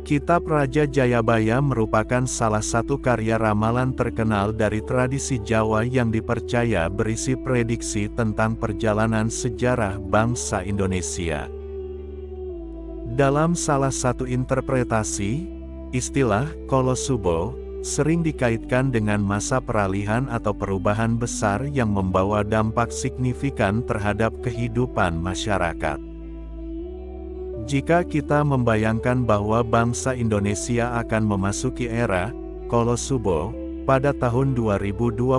Kitab Raja Jayabaya merupakan salah satu karya ramalan terkenal dari tradisi Jawa yang dipercaya berisi prediksi tentang perjalanan sejarah bangsa Indonesia. Dalam salah satu interpretasi, istilah Kala Suba sering dikaitkan dengan masa peralihan atau perubahan besar yang membawa dampak signifikan terhadap kehidupan masyarakat. Jika kita membayangkan bahwa bangsa Indonesia akan memasuki era Kala Suba pada tahun 2025,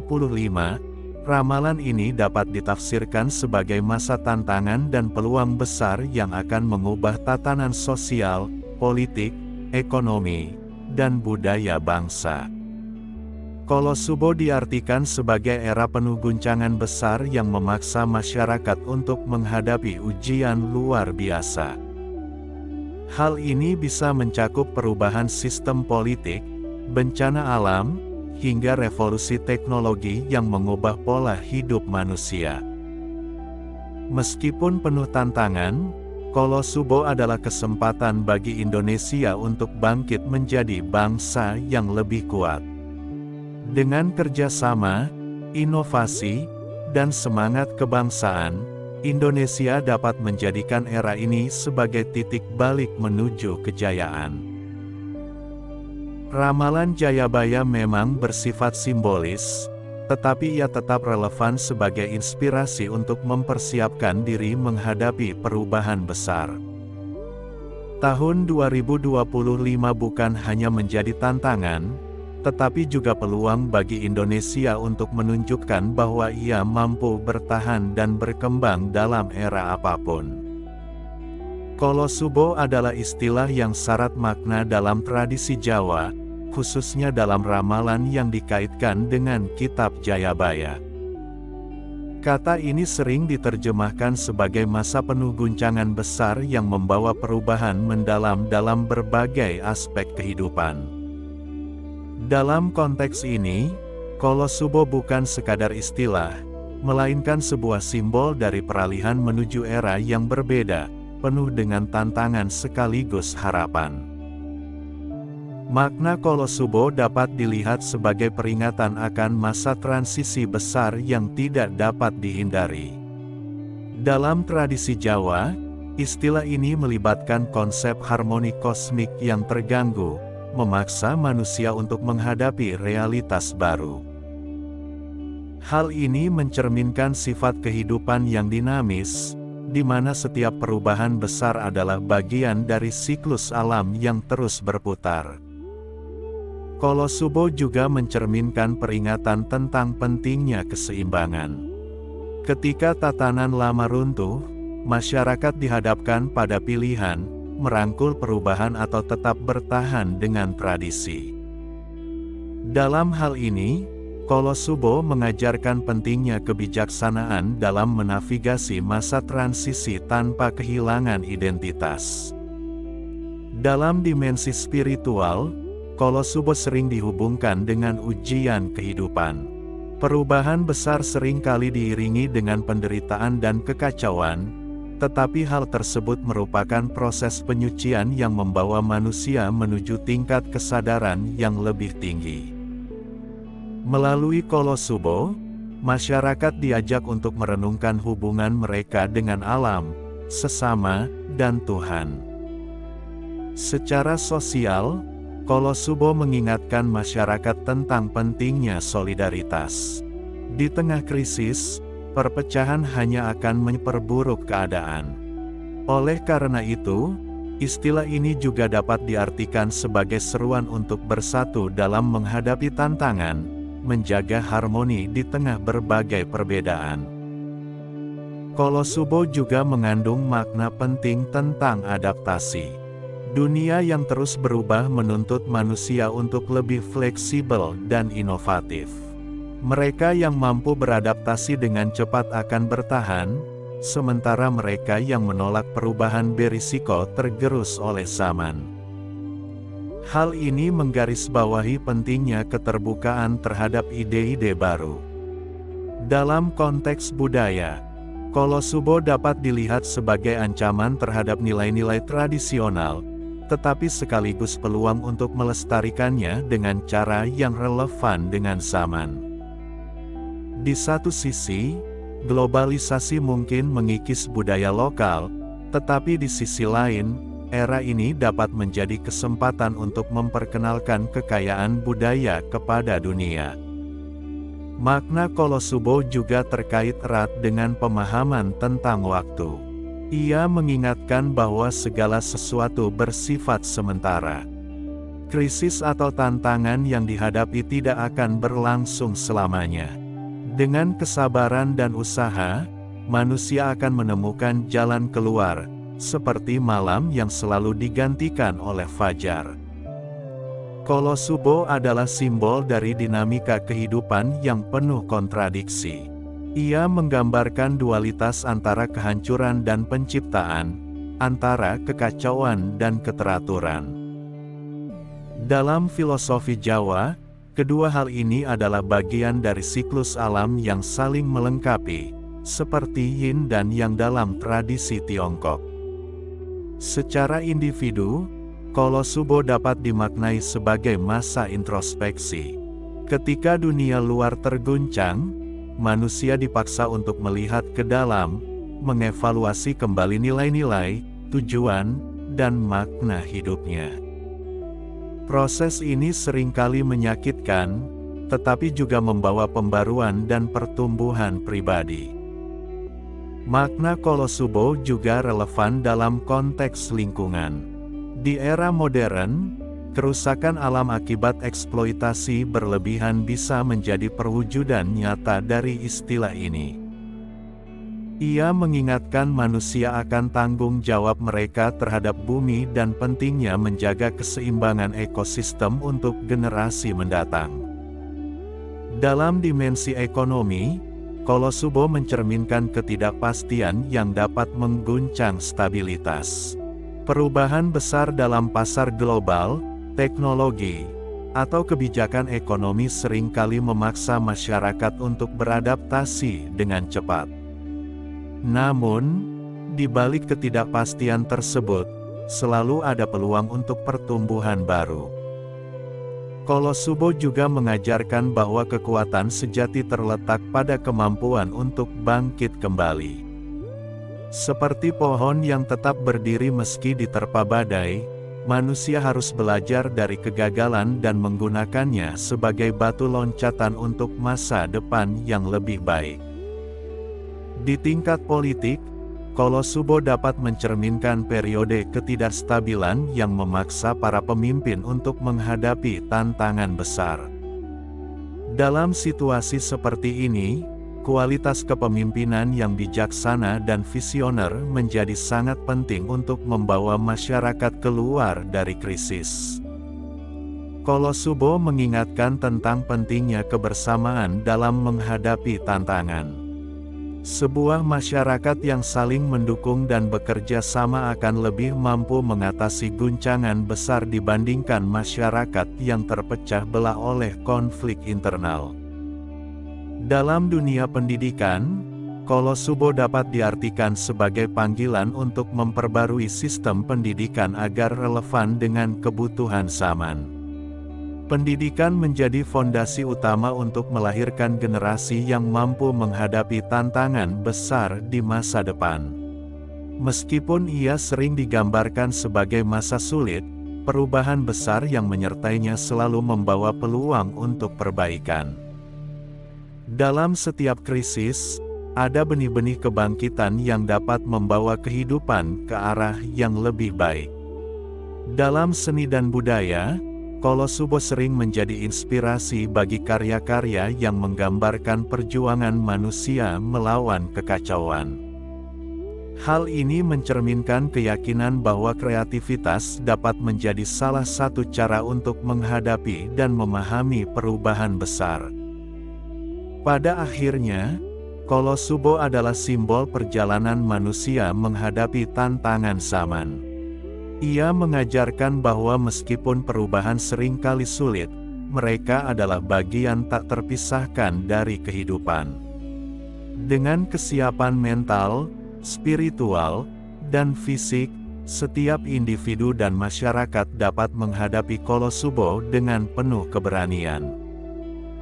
ramalan ini dapat ditafsirkan sebagai masa tantangan dan peluang besar yang akan mengubah tatanan sosial, politik, ekonomi, dan budaya bangsa. Kala Suba diartikan sebagai era penuh guncangan besar yang memaksa masyarakat untuk menghadapi ujian luar biasa. Hal ini bisa mencakup perubahan sistem politik, bencana alam, hingga revolusi teknologi yang mengubah pola hidup manusia. Meskipun penuh tantangan, Kala Suba adalah kesempatan bagi Indonesia untuk bangkit menjadi bangsa yang lebih kuat. Dengan kerjasama, inovasi, dan semangat kebangsaan, Indonesia dapat menjadikan era ini sebagai titik balik menuju kejayaan. Ramalan Jayabaya memang bersifat simbolis, tetapi ia tetap relevan sebagai inspirasi untuk mempersiapkan diri menghadapi perubahan besar. Tahun 2025 bukan hanya menjadi tantangan, tetapi juga peluang bagi Indonesia untuk menunjukkan bahwa ia mampu bertahan dan berkembang dalam era apapun. Kala Suba adalah istilah yang syarat makna dalam tradisi Jawa, khususnya dalam ramalan yang dikaitkan dengan Kitab Jayabaya. Kata ini sering diterjemahkan sebagai masa penuh guncangan besar yang membawa perubahan mendalam dalam berbagai aspek kehidupan. Dalam konteks ini, Kala Suba bukan sekadar istilah, melainkan sebuah simbol dari peralihan menuju era yang berbeda, penuh dengan tantangan sekaligus harapan. Makna Kala Suba dapat dilihat sebagai peringatan akan masa transisi besar yang tidak dapat dihindari. Dalam tradisi Jawa, istilah ini melibatkan konsep harmoni kosmik yang terganggu, memaksa manusia untuk menghadapi realitas baru. Hal ini mencerminkan sifat kehidupan yang dinamis, di mana setiap perubahan besar adalah bagian dari siklus alam yang terus berputar. Kala Suba juga mencerminkan peringatan tentang pentingnya keseimbangan. Ketika tatanan lama runtuh, masyarakat dihadapkan pada pilihan, merangkul perubahan atau tetap bertahan dengan tradisi. Dalam hal ini, Kala Suba mengajarkan pentingnya kebijaksanaan dalam menavigasi masa transisi tanpa kehilangan identitas. Dalam dimensi spiritual, Kala Suba sering dihubungkan dengan ujian kehidupan. Perubahan besar seringkali diiringi dengan penderitaan dan kekacauan, tetapi hal tersebut merupakan proses penyucian yang membawa manusia menuju tingkat kesadaran yang lebih tinggi. Melalui Kala Suba, masyarakat diajak untuk merenungkan hubungan mereka dengan alam, sesama, dan Tuhan. Secara sosial, Kala Suba mengingatkan masyarakat tentang pentingnya solidaritas. Di tengah krisis, perpecahan hanya akan memperburuk keadaan. Oleh karena itu, istilah ini juga dapat diartikan sebagai seruan untuk bersatu dalam menghadapi tantangan, menjaga harmoni di tengah berbagai perbedaan. Kala Suba juga mengandung makna penting tentang adaptasi. Dunia yang terus berubah menuntut manusia untuk lebih fleksibel dan inovatif. Mereka yang mampu beradaptasi dengan cepat akan bertahan, sementara mereka yang menolak perubahan berisiko tergerus oleh zaman. Hal ini menggarisbawahi pentingnya keterbukaan terhadap ide-ide baru. Dalam konteks budaya, Kala Suba dapat dilihat sebagai ancaman terhadap nilai-nilai tradisional, tetapi sekaligus peluang untuk melestarikannya dengan cara yang relevan dengan zaman. Di satu sisi, globalisasi mungkin mengikis budaya lokal, tetapi di sisi lain, era ini dapat menjadi kesempatan untuk memperkenalkan kekayaan budaya kepada dunia. Makna Kolosubo juga terkait erat dengan pemahaman tentang waktu. Ia mengingatkan bahwa segala sesuatu bersifat sementara. Krisis atau tantangan yang dihadapi tidak akan berlangsung selamanya. Dengan kesabaran dan usaha, manusia akan menemukan jalan keluar, seperti malam yang selalu digantikan oleh fajar. Kolosubo adalah simbol dari dinamika kehidupan yang penuh kontradiksi. Ia menggambarkan dualitas antara kehancuran dan penciptaan, antara kekacauan dan keteraturan. Dalam filosofi Jawa, kedua hal ini adalah bagian dari siklus alam yang saling melengkapi, seperti yin dan yang dalam tradisi Tiongkok. Secara individu, Kolosubo dapat dimaknai sebagai masa introspeksi. Ketika dunia luar terguncang, manusia dipaksa untuk melihat ke dalam, mengevaluasi kembali nilai-nilai, tujuan, dan makna hidupnya. Proses ini seringkali menyakitkan, tetapi juga membawa pembaruan dan pertumbuhan pribadi. Makna Kolosubo juga relevan dalam konteks lingkungan. Di era modern, kerusakan alam akibat eksploitasi berlebihan bisa menjadi perwujudan nyata dari istilah ini. Ia mengingatkan manusia akan tanggung jawab mereka terhadap bumi dan pentingnya menjaga keseimbangan ekosistem untuk generasi mendatang. Dalam dimensi ekonomi, Kolosubo mencerminkan ketidakpastian yang dapat mengguncang stabilitas. Perubahan besar dalam pasar global, teknologi, atau kebijakan ekonomi seringkali memaksa masyarakat untuk beradaptasi dengan cepat. Namun, di balik ketidakpastian tersebut, selalu ada peluang untuk pertumbuhan baru. Kolosubo juga mengajarkan bahwa kekuatan sejati terletak pada kemampuan untuk bangkit kembali. Seperti pohon yang tetap berdiri meski diterpa badai, manusia harus belajar dari kegagalan dan menggunakannya sebagai batu loncatan untuk masa depan yang lebih baik. Di tingkat politik, Kolosubo dapat mencerminkan periode ketidakstabilan yang memaksa para pemimpin untuk menghadapi tantangan besar. Dalam situasi seperti ini, kualitas kepemimpinan yang bijaksana dan visioner menjadi sangat penting untuk membawa masyarakat keluar dari krisis. Kolosubo mengingatkan tentang pentingnya kebersamaan dalam menghadapi tantangan. Sebuah masyarakat yang saling mendukung dan bekerja sama akan lebih mampu mengatasi guncangan besar dibandingkan masyarakat yang terpecah belah oleh konflik internal. Dalam dunia pendidikan, Kolosubo dapat diartikan sebagai panggilan untuk memperbarui sistem pendidikan agar relevan dengan kebutuhan zaman. Pendidikan menjadi fondasi utama untuk melahirkan generasi yang mampu menghadapi tantangan besar di masa depan. Meskipun ia sering digambarkan sebagai masa sulit, perubahan besar yang menyertainya selalu membawa peluang untuk perbaikan. Dalam setiap krisis, ada benih-benih kebangkitan yang dapat membawa kehidupan ke arah yang lebih baik. Dalam seni dan budaya, Kolosubo sering menjadi inspirasi bagi karya-karya yang menggambarkan perjuangan manusia melawan kekacauan. Hal ini mencerminkan keyakinan bahwa kreativitas dapat menjadi salah satu cara untuk menghadapi dan memahami perubahan besar. Pada akhirnya, Kolosubo adalah simbol perjalanan manusia menghadapi tantangan zaman. Ia mengajarkan bahwa meskipun perubahan seringkali sulit, mereka adalah bagian tak terpisahkan dari kehidupan. Dengan kesiapan mental, spiritual, dan fisik, setiap individu dan masyarakat dapat menghadapi Kolosubo dengan penuh keberanian.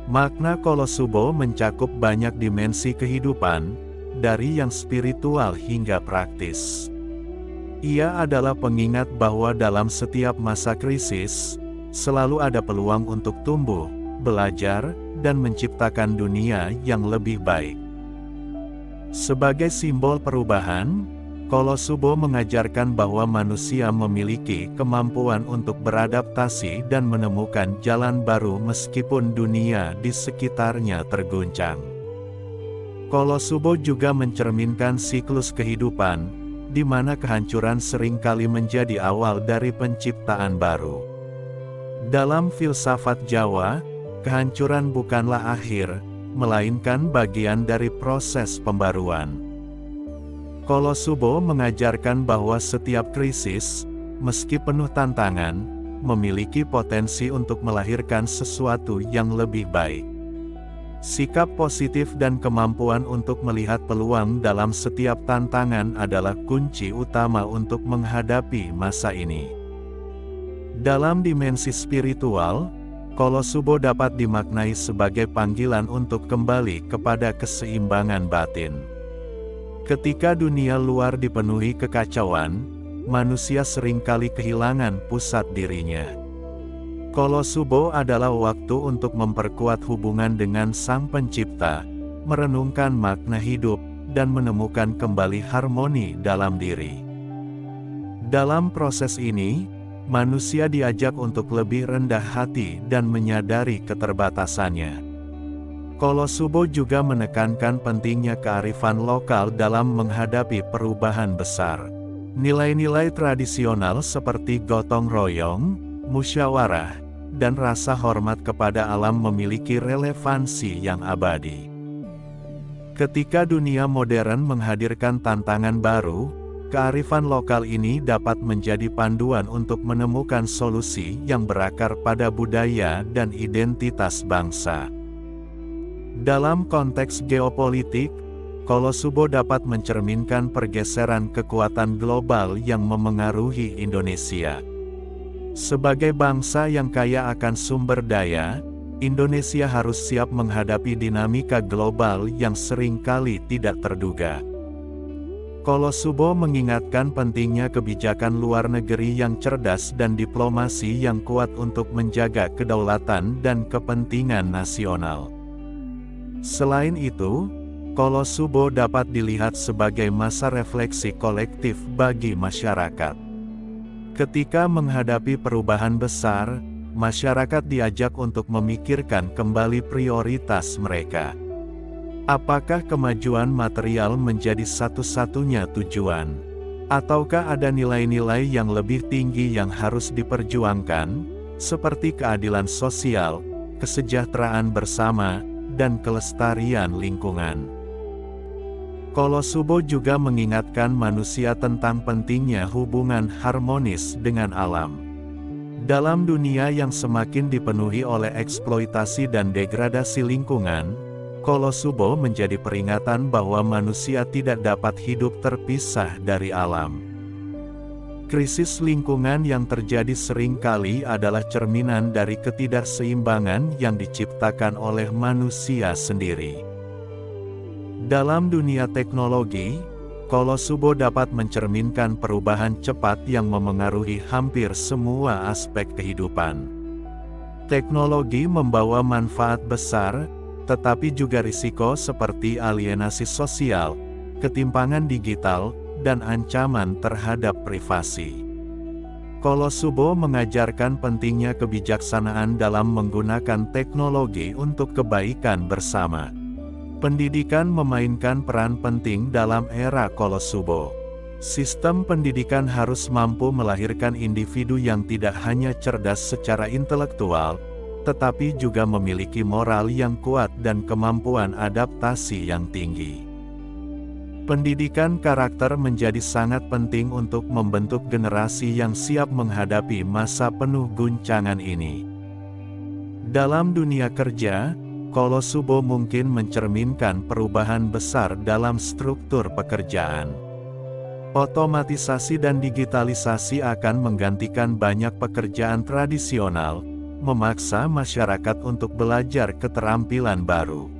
Makna Kolosubo mencakup banyak dimensi kehidupan, dari yang spiritual hingga praktis. Ia adalah pengingat bahwa dalam setiap masa krisis, selalu ada peluang untuk tumbuh, belajar, dan menciptakan dunia yang lebih baik. Sebagai simbol perubahan, Kolosubo mengajarkan bahwa manusia memiliki kemampuan untuk beradaptasi dan menemukan jalan baru meskipun dunia di sekitarnya terguncang. Kolosubo juga mencerminkan siklus kehidupan, di mana kehancuran seringkali menjadi awal dari penciptaan baru. Dalam filsafat Jawa, kehancuran bukanlah akhir, melainkan bagian dari proses pembaruan. Kolosubo mengajarkan bahwa setiap krisis, meski penuh tantangan, memiliki potensi untuk melahirkan sesuatu yang lebih baik. Sikap positif dan kemampuan untuk melihat peluang dalam setiap tantangan adalah kunci utama untuk menghadapi masa ini. Dalam dimensi spiritual, Kolosubo dapat dimaknai sebagai panggilan untuk kembali kepada keseimbangan batin. Ketika dunia luar dipenuhi kekacauan, manusia seringkali kehilangan pusat dirinya. Kolosubo adalah waktu untuk memperkuat hubungan dengan Sang Pencipta, merenungkan makna hidup, dan menemukan kembali harmoni dalam diri. Dalam proses ini, manusia diajak untuk lebih rendah hati dan menyadari keterbatasannya. Kolosubo juga menekankan pentingnya kearifan lokal dalam menghadapi perubahan besar. Nilai-nilai tradisional seperti gotong royong, musyawarah, dan rasa hormat kepada alam memiliki relevansi yang abadi. Ketika dunia modern menghadirkan tantangan baru, kearifan lokal ini dapat menjadi panduan untuk menemukan solusi yang berakar pada budaya dan identitas bangsa. Dalam konteks geopolitik, Kolosubo dapat mencerminkan pergeseran kekuatan global yang memengaruhi Indonesia. Sebagai bangsa yang kaya akan sumber daya, Indonesia harus siap menghadapi dinamika global yang seringkali tidak terduga. Kolosubo mengingatkan pentingnya kebijakan luar negeri yang cerdas dan diplomasi yang kuat untuk menjaga kedaulatan dan kepentingan nasional. Selain itu, Kolosubo dapat dilihat sebagai masa refleksi kolektif bagi masyarakat. Ketika menghadapi perubahan besar, masyarakat diajak untuk memikirkan kembali prioritas mereka. Apakah kemajuan material menjadi satu-satunya tujuan? Ataukah ada nilai-nilai yang lebih tinggi yang harus diperjuangkan, seperti keadilan sosial, kesejahteraan bersama, dan kelestarian lingkungan? Kolosubo juga mengingatkan manusia tentang pentingnya hubungan harmonis dengan alam. Dalam dunia yang semakin dipenuhi oleh eksploitasi dan degradasi lingkungan, Kolosubo menjadi peringatan bahwa manusia tidak dapat hidup terpisah dari alam. Krisis lingkungan yang terjadi seringkali adalah cerminan dari ketidakseimbangan yang diciptakan oleh manusia sendiri. Dalam dunia teknologi, Kolosubo dapat mencerminkan perubahan cepat yang memengaruhi hampir semua aspek kehidupan. Teknologi membawa manfaat besar, tetapi juga risiko seperti alienasi sosial, ketimpangan digital, dan ancaman terhadap privasi. Kolosubo mengajarkan pentingnya kebijaksanaan dalam menggunakan teknologi untuk kebaikan bersama. Pendidikan memainkan peran penting dalam era Kolosubo. Sistem pendidikan harus mampu melahirkan individu yang tidak hanya cerdas secara intelektual, tetapi juga memiliki moral yang kuat dan kemampuan adaptasi yang tinggi. Pendidikan karakter menjadi sangat penting untuk membentuk generasi yang siap menghadapi masa penuh guncangan ini. Dalam dunia kerja, Kolosubo mungkin mencerminkan perubahan besar dalam struktur pekerjaan. Otomatisasi dan digitalisasi akan menggantikan banyak pekerjaan tradisional, memaksa masyarakat untuk belajar keterampilan baru.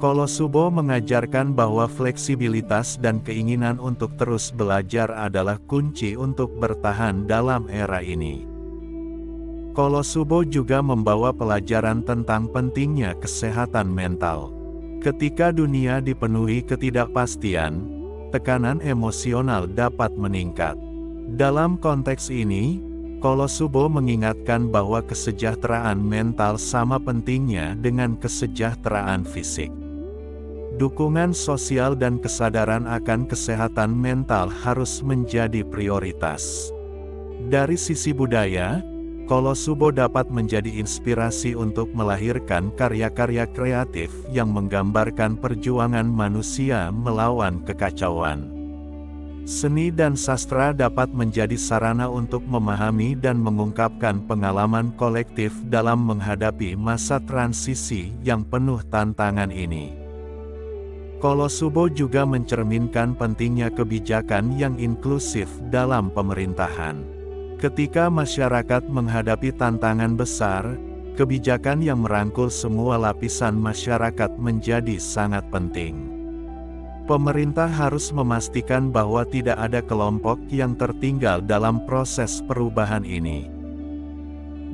Kolosubo mengajarkan bahwa fleksibilitas dan keinginan untuk terus belajar adalah kunci untuk bertahan dalam era ini. Kolosubo juga membawa pelajaran tentang pentingnya kesehatan mental. Ketika dunia dipenuhi ketidakpastian, tekanan emosional dapat meningkat. Dalam konteks ini, Kolosubo mengingatkan bahwa kesejahteraan mental sama pentingnya dengan kesejahteraan fisik. Dukungan sosial dan kesadaran akan kesehatan mental harus menjadi prioritas. Dari sisi budaya, Kolosubo dapat menjadi inspirasi untuk melahirkan karya-karya kreatif yang menggambarkan perjuangan manusia melawan kekacauan. Seni dan sastra dapat menjadi sarana untuk memahami dan mengungkapkan pengalaman kolektif dalam menghadapi masa transisi yang penuh tantangan ini. Kolosubo juga mencerminkan pentingnya kebijakan yang inklusif dalam pemerintahan. Ketika masyarakat menghadapi tantangan besar, kebijakan yang merangkul semua lapisan masyarakat menjadi sangat penting. Pemerintah harus memastikan bahwa tidak ada kelompok yang tertinggal dalam proses perubahan ini.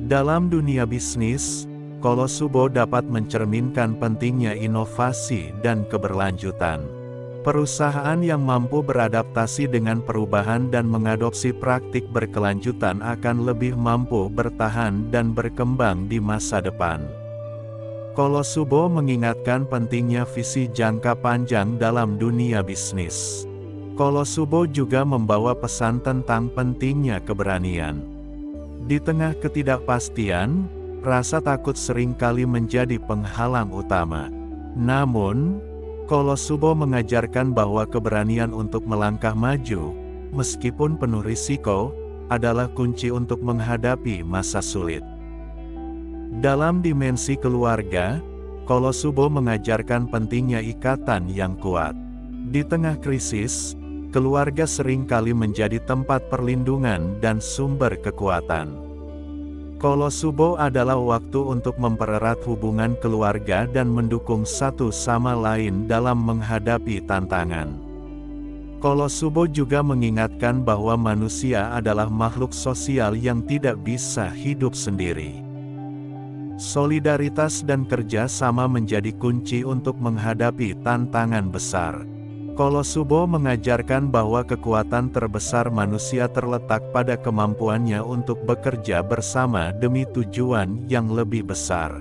Dalam dunia bisnis, Kolosubo dapat mencerminkan pentingnya inovasi dan keberlanjutan. Perusahaan yang mampu beradaptasi dengan perubahan dan mengadopsi praktik berkelanjutan akan lebih mampu bertahan dan berkembang di masa depan. Kolosubo mengingatkan pentingnya visi jangka panjang dalam dunia bisnis. Kolosubo juga membawa pesan tentang pentingnya keberanian. Di tengah ketidakpastian, rasa takut seringkali menjadi penghalang utama. Namun, Kolosubo mengajarkan bahwa keberanian untuk melangkah maju, meskipun penuh risiko, adalah kunci untuk menghadapi masa sulit. Dalam dimensi keluarga, Kolosubo mengajarkan pentingnya ikatan yang kuat. Di tengah krisis, keluarga seringkali menjadi tempat perlindungan dan sumber kekuatan. Kolosubo adalah waktu untuk mempererat hubungan keluarga dan mendukung satu sama lain dalam menghadapi tantangan. Kolosubo juga mengingatkan bahwa manusia adalah makhluk sosial yang tidak bisa hidup sendiri. Solidaritas dan kerja sama menjadi kunci untuk menghadapi tantangan besar. Kolosubo mengajarkan bahwa kekuatan terbesar manusia terletak pada kemampuannya untuk bekerja bersama demi tujuan yang lebih besar.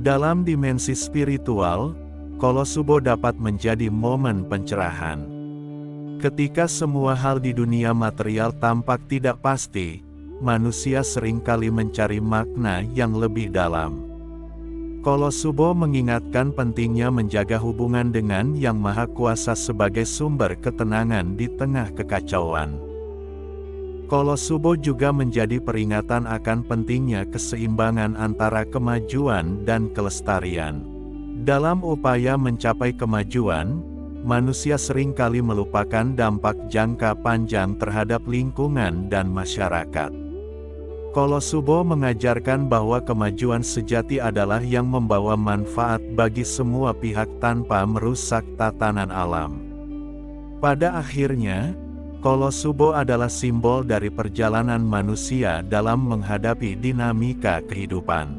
Dalam dimensi spiritual, Kolosubo dapat menjadi momen pencerahan. Ketika semua hal di dunia material tampak tidak pasti, manusia seringkali mencari makna yang lebih dalam. Kolosubo mengingatkan pentingnya menjaga hubungan dengan Yang Maha Kuasa sebagai sumber ketenangan di tengah kekacauan. Kolosubo juga menjadi peringatan akan pentingnya keseimbangan antara kemajuan dan kelestarian. Dalam upaya mencapai kemajuan, manusia seringkali melupakan dampak jangka panjang terhadap lingkungan dan masyarakat. Kolosubo mengajarkan bahwa kemajuan sejati adalah yang membawa manfaat bagi semua pihak tanpa merusak tatanan alam. Pada akhirnya, Kolosubo adalah simbol dari perjalanan manusia dalam menghadapi dinamika kehidupan.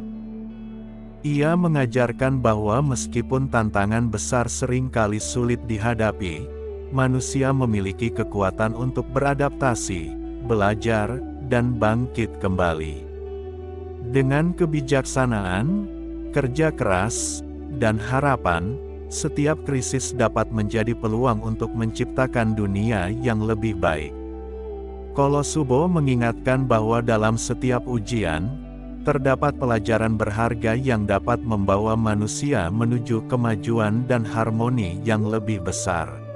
Ia mengajarkan bahwa meskipun tantangan besar seringkali sulit dihadapi, manusia memiliki kekuatan untuk beradaptasi, belajar, dan bangkit kembali. Dengan kebijaksanaan, kerja keras, dan harapan, setiap krisis dapat menjadi peluang untuk menciptakan dunia yang lebih baik. Kolosubo mengingatkan bahwa dalam setiap ujian, terdapat pelajaran berharga yang dapat membawa manusia menuju kemajuan dan harmoni yang lebih besar.